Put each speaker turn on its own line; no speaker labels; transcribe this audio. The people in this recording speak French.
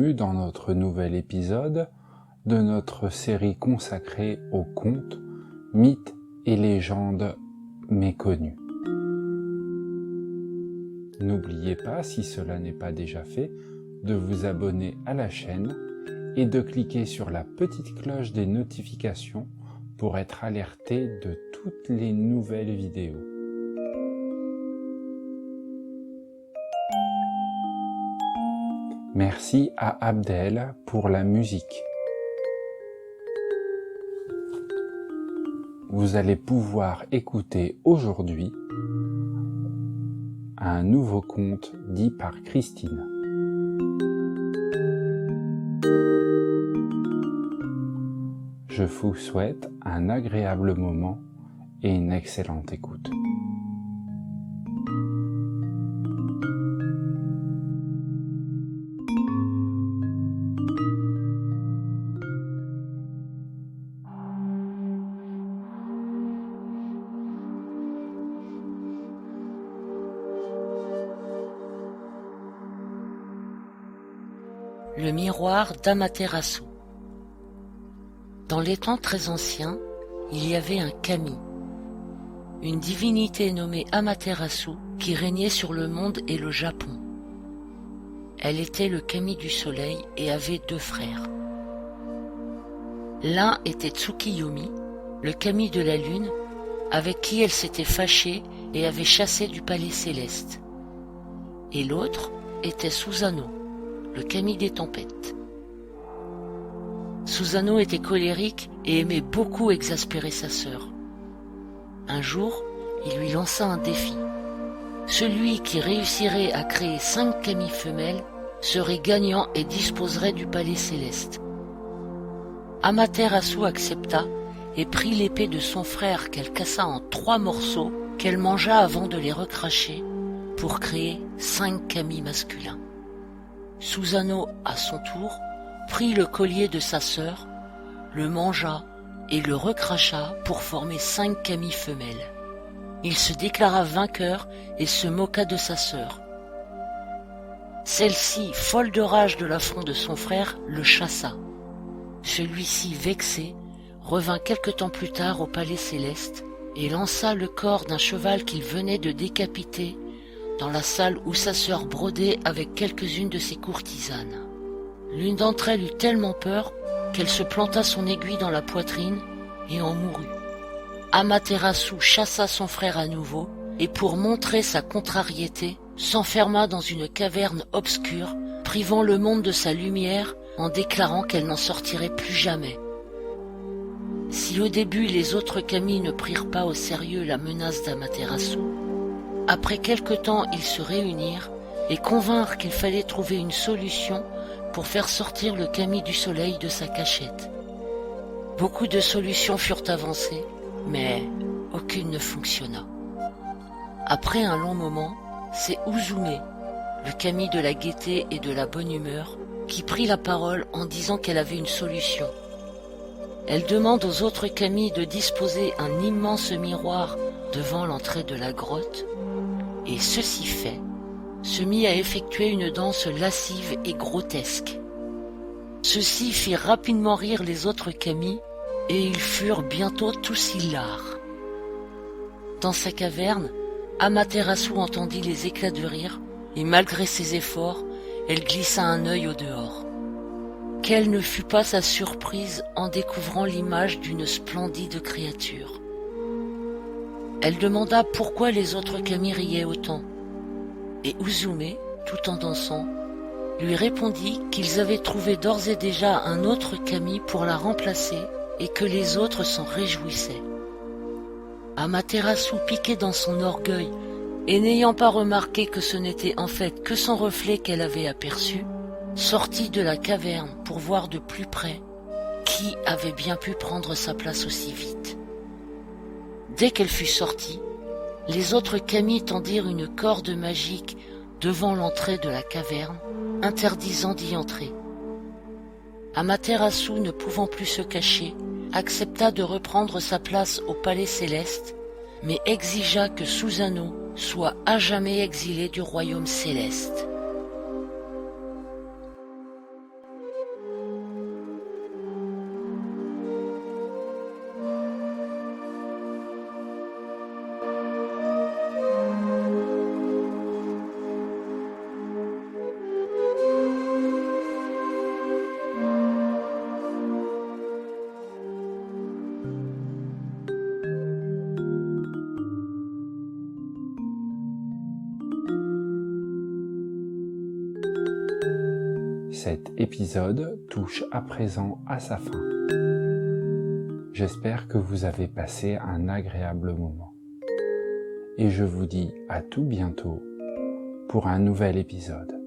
bienvenue dans notre nouvel épisode de notre série consacrée aux contes, mythes et légendes méconnues. N'oubliez pas, si cela n'est pas déjà fait, de vous abonner à la chaîne et de cliquer sur la petite cloche des notifications pour être alerté de toutes les nouvelles vidéos. Merci à Abdel pour la musique. Vous allez pouvoir écouter aujourd'hui un nouveau conte dit par Christine. Je vous souhaite un agréable moment et une excellente écoute.
Le miroir d'Amaterasu. Dans les temps très anciens, il y avait un kami, une divinité nommée Amaterasu qui régnait sur le monde et le Japon. Elle était le kami du soleil et avait deux frères. L'un était Tsukiyomi, le kami de la lune, avec qui elle s'était fâchée et avait chassé du palais céleste. Et l'autre était Susanoo, le kami des tempêtes. Susanoo était colérique et aimait beaucoup exaspérer sa sœur. Un jour, il lui lança un défi. Celui qui réussirait à créer 5 kami femelles serait gagnant et disposerait du palais céleste. Amaterasu accepta et prit l'épée de son frère qu'elle cassa en 3 morceaux qu'elle mangea avant de les recracher pour créer 5 kami masculins. Susanoo, à son tour, prit le collier de sa sœur, le mangea et le recracha pour former 5 kami femelles. Il se déclara vainqueur et se moqua de sa sœur. Celle-ci, folle de rage de l'affront de son frère, le chassa. Celui-ci, vexé, revint quelque temps plus tard au palais céleste et lança le corps d'un cheval qu'il venait de décapiter dans la salle où sa sœur brodait avec quelques-unes de ses courtisanes. L'une d'entre elles eut tellement peur qu'elle se planta son aiguille dans la poitrine et en mourut. Amaterasu chassa son frère à nouveau et pour montrer sa contrariété, s'enferma dans une caverne obscure, privant le monde de sa lumière en déclarant qu'elle n'en sortirait plus jamais. Si au début les autres kami ne prirent pas au sérieux la menace d'Amaterasu, après quelque temps ils se réunirent et convinrent qu'il fallait trouver une solution pour faire sortir le kami du soleil de sa cachette. Beaucoup de solutions furent avancées, mais aucune ne fonctionna. Après un long moment, c'est Uzume, le kami de la gaieté et de la bonne humeur, qui prit la parole en disant qu'elle avait une solution. Elle demande aux autres kami de disposer un immense miroir devant l'entrée de la grotte, et ceci fait, se mit à effectuer une danse lascive et grotesque. Ceci fit rapidement rire les autres kami, et ils furent bientôt tous hilars. Dans sa caverne, Amaterasu entendit les éclats de rire, et malgré ses efforts, elle glissa un œil au dehors. Quelle ne fut pas sa surprise en découvrant l'image d'une splendide créature. Elle demanda pourquoi les autres kami riaient autant. Et Uzume, tout en dansant, lui répondit qu'ils avaient trouvé d'ores et déjà un autre kami pour la remplacer et que les autres s'en réjouissaient. Amaterasu, piqué dans son orgueil et n'ayant pas remarqué que ce n'était en fait que son reflet qu'elle avait aperçu, sortit de la caverne pour voir de plus près qui avait bien pu prendre sa place aussi vite. Dès qu'elle fut sortie, les autres kami tendirent une corde magique devant l'entrée de la caverne, interdisant d'y entrer. Amaterasu, ne pouvant plus se cacher, accepta de reprendre sa place au palais céleste, mais exigea que Susanoo soit à jamais exilée du royaume céleste.
cet épisode touche à présent à sa fin. J'espère que vous avez passé un agréable moment. Et je vous dis à tout bientôt pour un nouvel épisode.